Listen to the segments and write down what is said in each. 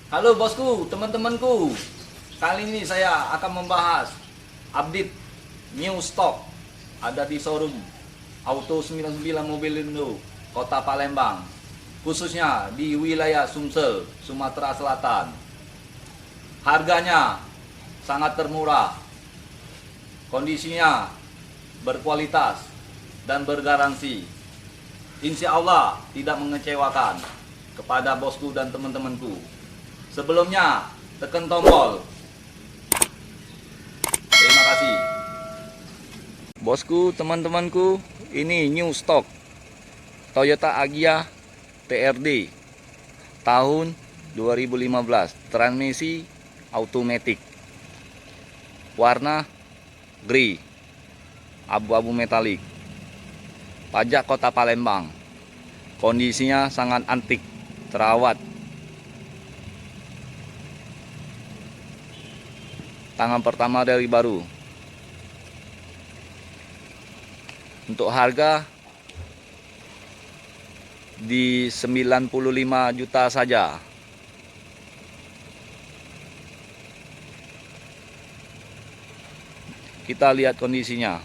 Halo bosku, teman-temanku. Kali ini saya akan membahas update new stock ada di showroom Auto 99 Mobilindo, Kota Palembang, khususnya di wilayah Sumsel, Sumatera Selatan. Harganya sangat termurah, kondisinya berkualitas dan bergaransi. Insya Allah tidak mengecewakan kepada bosku dan teman-temanku. Sebelumnya, tekan tombol. Terima kasih. Bosku, teman-temanku, ini new stock Toyota Agya TRD tahun 2015, transmisi automatic, warna grey, abu-abu metalik, pajak Kota Palembang. Kondisinya sangat antik, terawat. Tangan pertama dari baru. Untuk harga di 95 juta saja. Kita lihat kondisinya.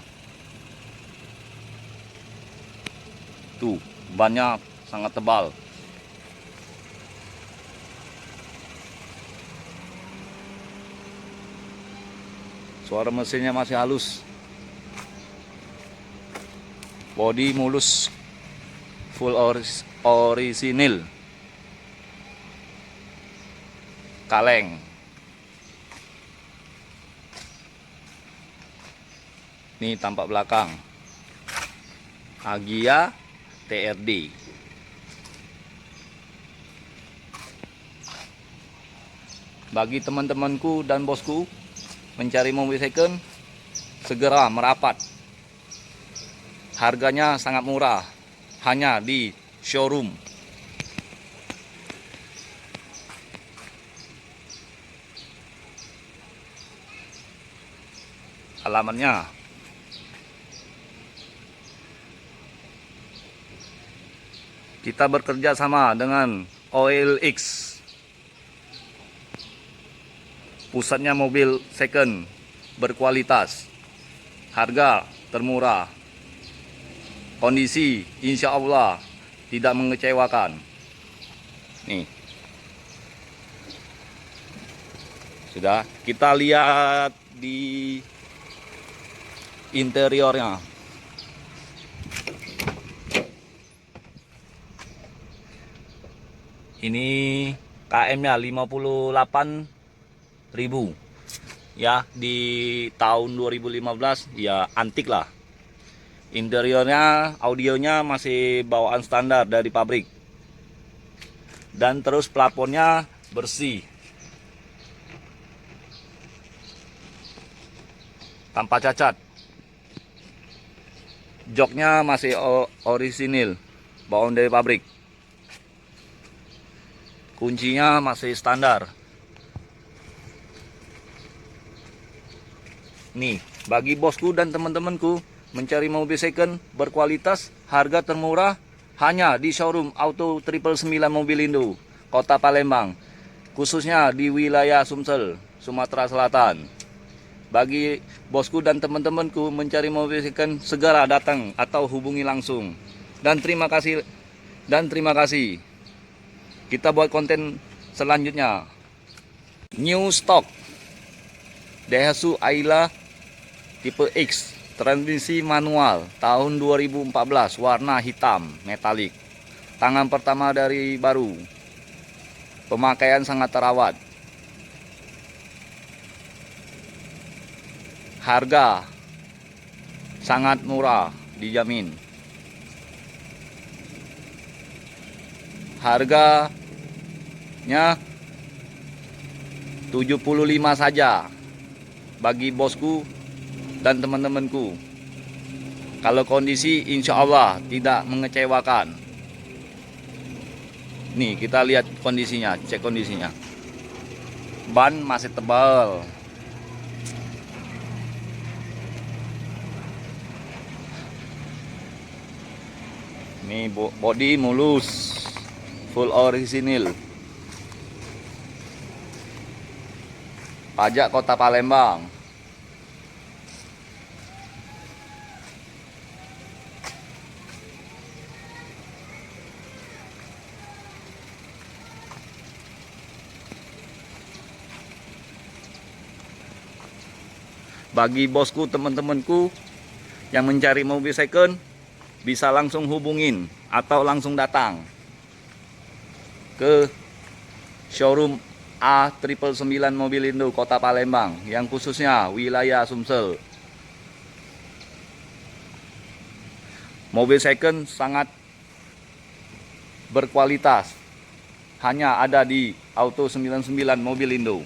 Tuh, bannya sangat tebal. Suara mesinnya masih halus. Bodi mulus, full orisinil. Kaleng. Ini tampak belakang. Agya TRD. Bagi teman-temanku dan bosku mencari mobil second, segera merapat. Harganya sangat murah, hanya di showroom. Alamatnya kita bekerja sama dengan OLX, pusatnya mobil second berkualitas, harga termurah, kondisi insya Allah tidak mengecewakan. Nih, sudah kita lihat di interiornya. Ini KM-nya 58.000 ya, di tahun 2015 ya, antik lah. Interiornya, audionya masih bawaan standar dari pabrik, dan terus plafonnya bersih tanpa cacat. Joknya masih orisinil, bawaan dari pabrik. Kuncinya masih standar. Nih, bagi bosku dan teman-temanku mencari mobil second berkualitas, harga termurah, hanya di showroom Auto 999 Mobilindo, Kota Palembang, khususnya di wilayah Sumsel, Sumatera Selatan. Bagi bosku dan teman-temanku mencari mobil second, segera datang atau hubungi langsung. Dan terima kasih. Kita buat konten selanjutnya. New stock Daihatsu Ayla tipe X, transmisi manual tahun 2014, warna hitam metalik. Tangan pertama dari baru. Pemakaian sangat terawat. Harga sangat murah, dijamin. Harganya 75 saja bagi bosku dan teman-temanku. Kalau kondisi insya Allah tidak mengecewakan. Nih, kita lihat kondisinya, cek kondisinya. Ban masih tebal. Ini bodi mulus, full orisinil. Pajak Kota Palembang. Bagi bosku, teman-temanku yang mencari mobil second, bisa langsung hubungin atau langsung datang ke showroom A999 Mobilindo Kota Palembang, yang khususnya wilayah Sumsel. Mobil second sangat berkualitas, hanya ada di Auto 99 Mobilindo.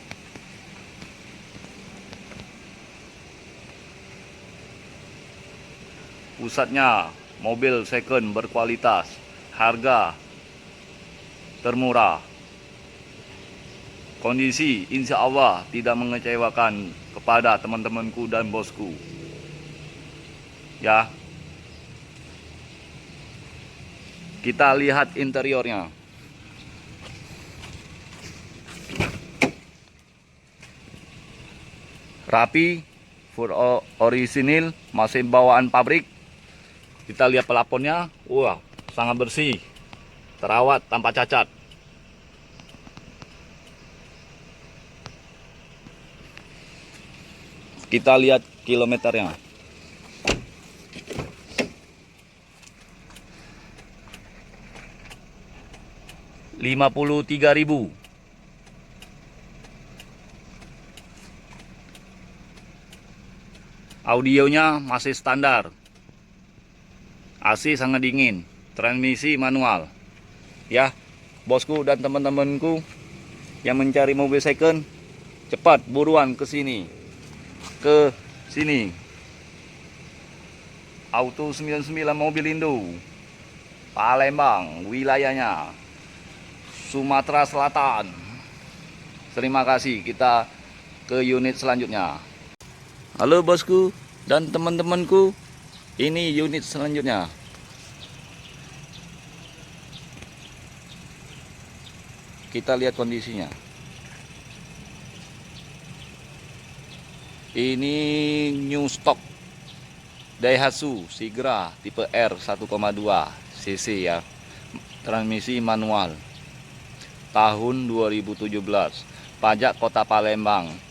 Pusatnya mobil second berkualitas, harga termurah, kondisi insya Allah tidak mengecewakan kepada teman-temanku dan bosku. Ya, kita lihat interiornya. Rapi, full orisinil, masih bawaan pabrik. Kita lihat pelaponnya, wah, sangat bersih, terawat tanpa cacat. Kita lihat kilometernya. $53.000. Audionya masih standar. AC sangat dingin, transmisi manual. Ya, bosku dan teman-temanku yang mencari mobil second, cepat buruan ke sini. Ke sini. Auto 99 Mobilindo, Palembang, wilayahnya Sumatera Selatan. Terima kasih, kita ke unit selanjutnya. Halo bosku dan teman-temanku, ini unit selanjutnya. Kita lihat kondisinya. Ini new stock Daihatsu Sigra tipe R 1,2 cc ya. Transmisi manual. Tahun 2017. Pajak Kota Palembang.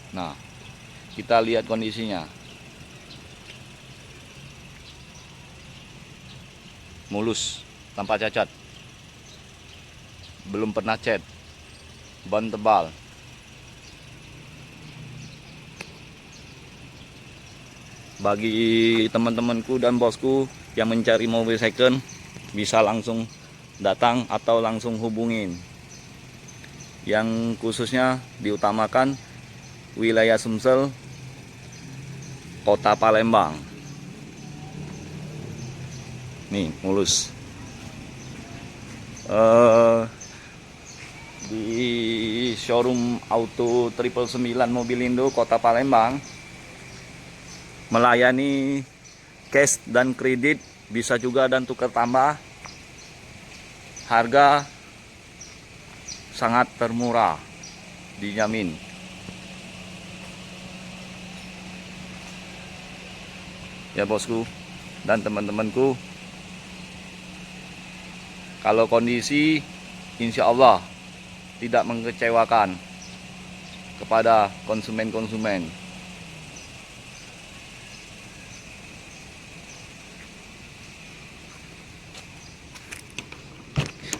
Nah, kita lihat kondisinya. Mulus, tanpa cacat. Belum pernah cat. Ban tebal. Bagi teman-temanku dan bosku yang mencari mobil second, bisa langsung datang atau langsung hubungin. Yang khususnya diutamakan wilayah Sumsel, Kota Palembang. Nih, mulus. Di showroom Auto 999 Mobilindo Kota Palembang melayani cash dan kredit, bisa juga dan tukar tambah. Harga sangat termurah, dijamin. Ya bosku dan teman-temanku, kalau kondisi insya Allah tidak mengecewakan kepada konsumen-konsumen.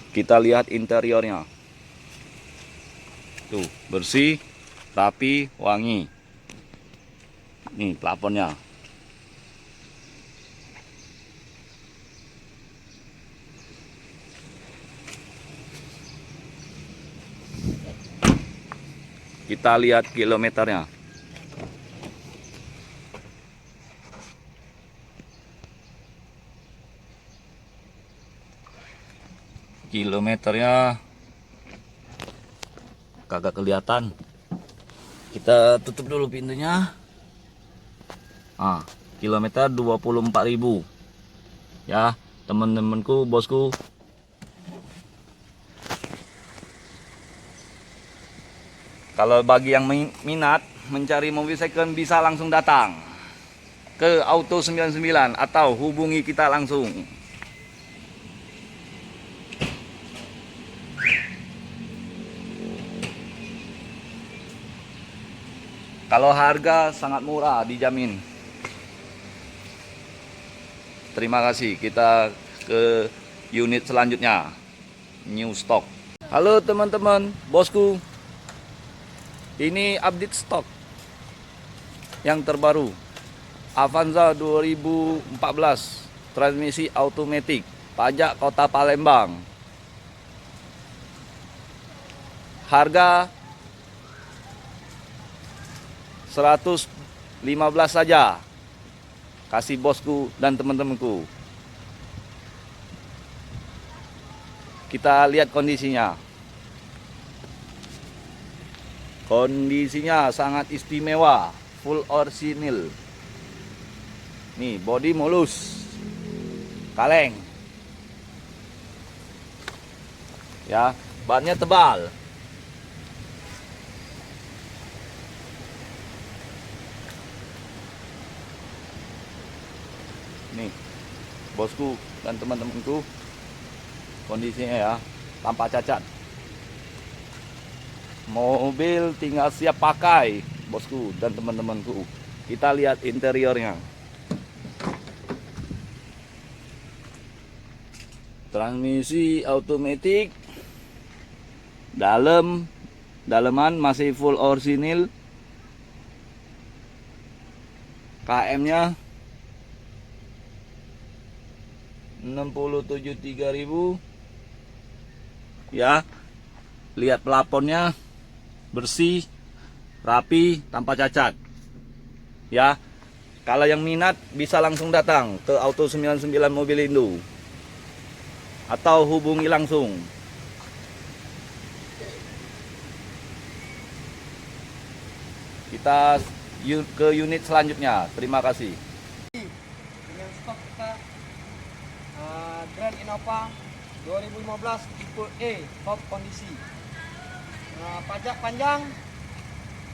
Kita lihat interiornya. Tuh, bersih, rapi, wangi. Nih plafonnya. Kita lihat kilometernya. Kilometernya kagak kelihatan. Kita tutup dulu pintunya. Kilometer 24.000. Ya, teman-temanku, bosku. Kalau bagi yang minat mencari mobil second bisa langsung datang ke Auto 99 atau hubungi kita langsung. Kalau harga sangat murah, dijamin. Terima kasih, kita ke unit selanjutnya, new stock. Halo teman-teman, bosku. Ini update stok yang terbaru. Avanza 2014, transmisi automatic, pajak Kota Palembang. Harga 115 saja. Kasih bosku dan teman-temanku. Kita lihat kondisinya. Kondisinya sangat istimewa, full orisinil. Nih, bodi mulus, kaleng. Ya, bannya tebal. Nih, bosku dan teman-temanku, kondisinya ya, tanpa cacat. Mobil tinggal siap pakai, bosku dan teman-temanku. Kita lihat interiornya. Transmisi automatic, daleman masih full orisinil, KM-nya 67.300. Ya, lihat plafonnya bersih, rapi, tanpa cacat. Ya, kalau yang minat bisa langsung datang ke Auto 99 Mobilindo atau hubungi langsung. Kita ke unit selanjutnya. Terima kasih. Dengan stok kita Grand Innova 2015 tipe E, top kondisi. Pajak panjang,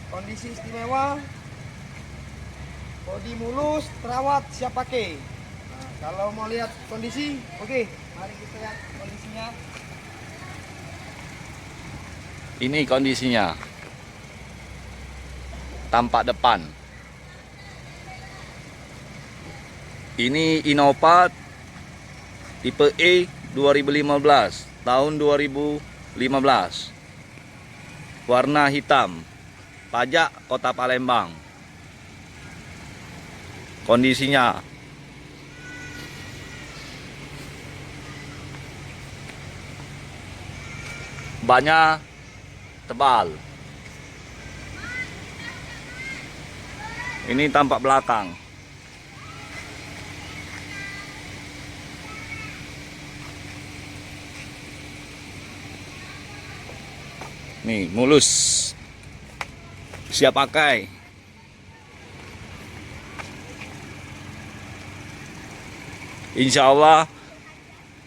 kondisi istimewa, bodi mulus, terawat, siap pakai. Kalau mau lihat kondisi, oke, mari kita lihat kondisinya. Ini kondisinya. Tampak depan. Ini Innova tipe E 2015, tahun 2015. Warna hitam. Pajak Kota Palembang. Kondisinya bannya tebal. Ini tampak belakang. Nih, mulus. Siap pakai. Insya Allah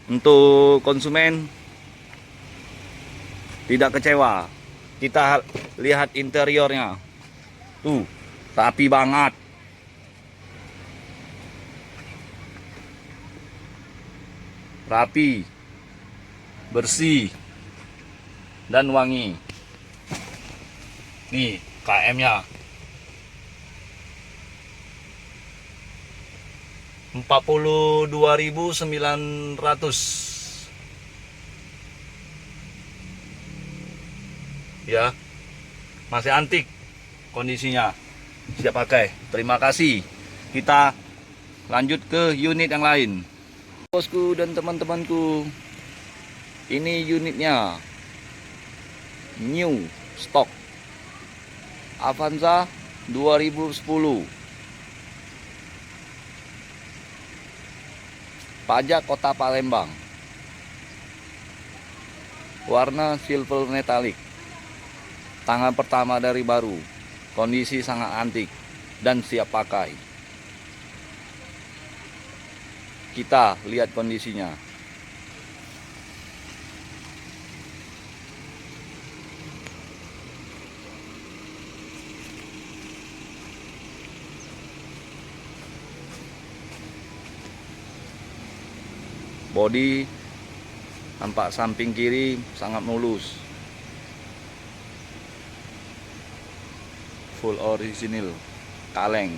untuk konsumen tidak kecewa. Kita lihat interiornya. Tuh, rapi banget. Rapi, bersih, dan wangi. Nih, KM-nya 42.900. Ya, masih antik kondisinya, siap pakai. Terima kasih. Kita lanjut ke unit yang lain. Bosku dan teman-temanku, ini unitnya new stock Avanza 2010, pajak Kota Palembang, warna silver metallic, tangan pertama dari baru, kondisi sangat antik dan siap pakai. Kita lihat kondisinya. Bodi tampak samping kiri sangat mulus, full orisinil, kaleng.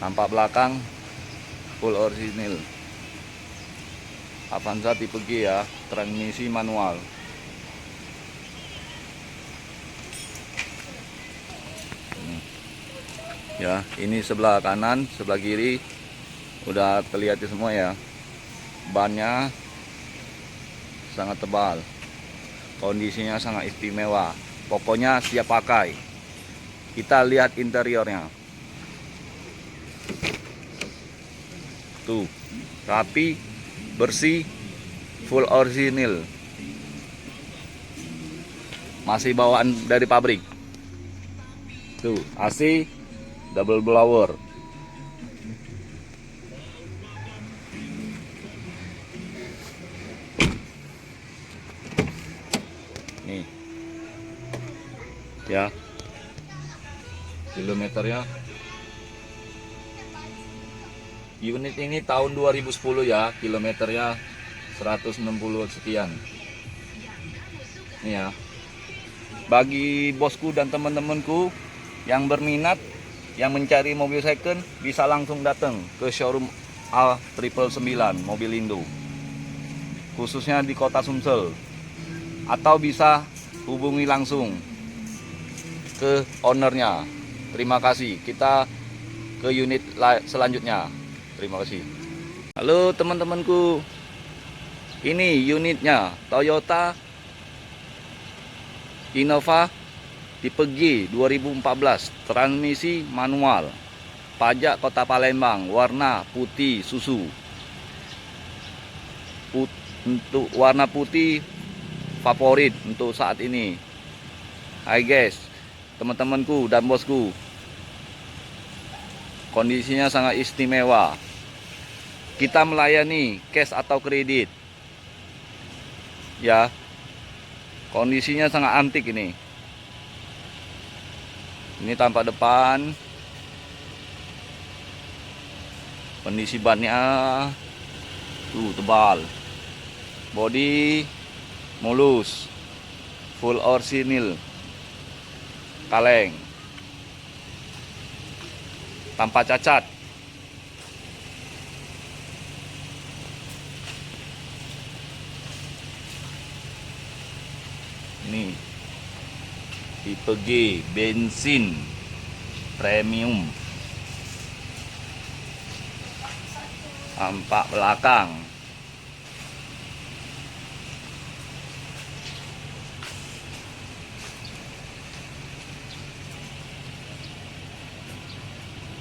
Tampak belakang full orisinil, Avanza tipe G ya, transmisi manual. Ya, ini sebelah kanan, sebelah kiri udah terlihat semua ya. Bannya sangat tebal, kondisinya sangat istimewa, pokoknya siap pakai. Kita lihat interiornya. Tuh, rapi, bersih, full orisinil, masih bawaan dari pabrik. Tuh, AC double blower. Nih ya, kilometernya. Unit ini tahun 2010 ya, kilometernya 160 sekian. Nih ya, bagi bosku dan teman-temanku yang berminat, yang mencari mobil second, bisa langsung datang ke showroom A999 Mobilindo, khususnya di kota Sumsel, atau bisa hubungi langsung ke ownernya. Terima kasih. Kita ke unit selanjutnya. Terima kasih. Halo teman-temanku, ini unitnya Toyota Innova tipe G 2014, transmisi manual, pajak Kota Palembang, warna putih susu. Untuk warna putih favorit untuk saat ini. Hai guys, teman-temanku dan bosku, kondisinya sangat istimewa. Kita melayani cash atau kredit ya. Kondisinya sangat antik ini. Ini tampak depan, kondisi bannya tuh tebal, bodi mulus, full orisinil, kaleng, tanpa cacat. Ini tipe G, bensin premium. Tampak belakang.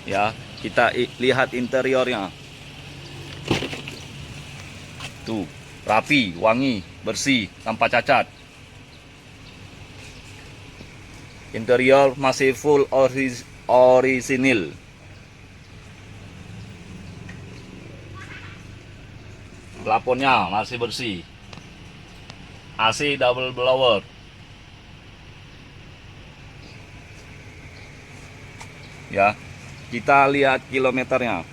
Ya, kita lihat interiornya. Tuh, rapi, wangi, bersih, tanpa cacat. Interior masih full orisinil. Plafonnya masih bersih. AC double blower. Ya, kita lihat kilometernya.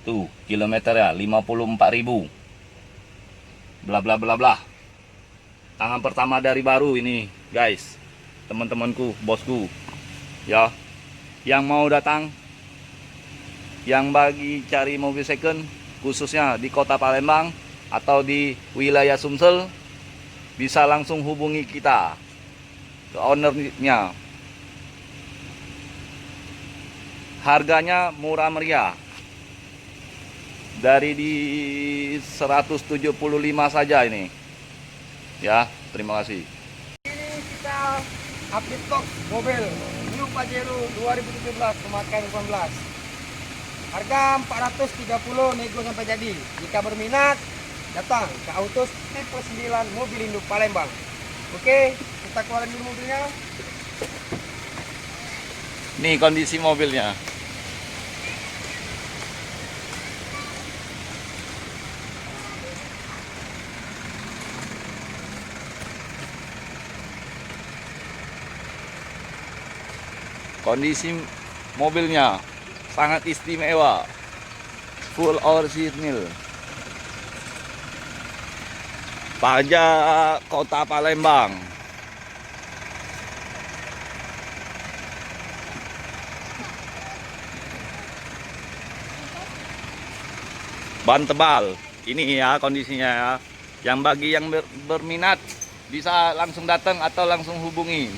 Tuh, kilometernya 54.000. Bla bla bla bla. Tangan pertama dari baru ini, guys. Teman-temanku, bosku. Ya, yang mau datang, yang bagi cari mobil second, khususnya di Kota Palembang atau di wilayah Sumsel, bisa langsung hubungi kita ke ownernya. Harganya murah meriah, dari di 175 saja ini. Ya, terima kasih. Ini kita update stok mobil New Pajero 2017 pemakaian 18. Harga 430 nego sampai jadi. Jika berminat, datang ke Autos tipe 9 Mobilindo Palembang. Oke, kita keluarin dulu mobilnya. Nih kondisi mobilnya. Kondisi mobilnya sangat istimewa. Full orisinil. Pajak Kota Palembang. Ban tebal. Ini ya kondisinya ya. Yang bagi yang berminat bisa langsung datang atau langsung hubungi.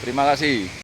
Terima kasih.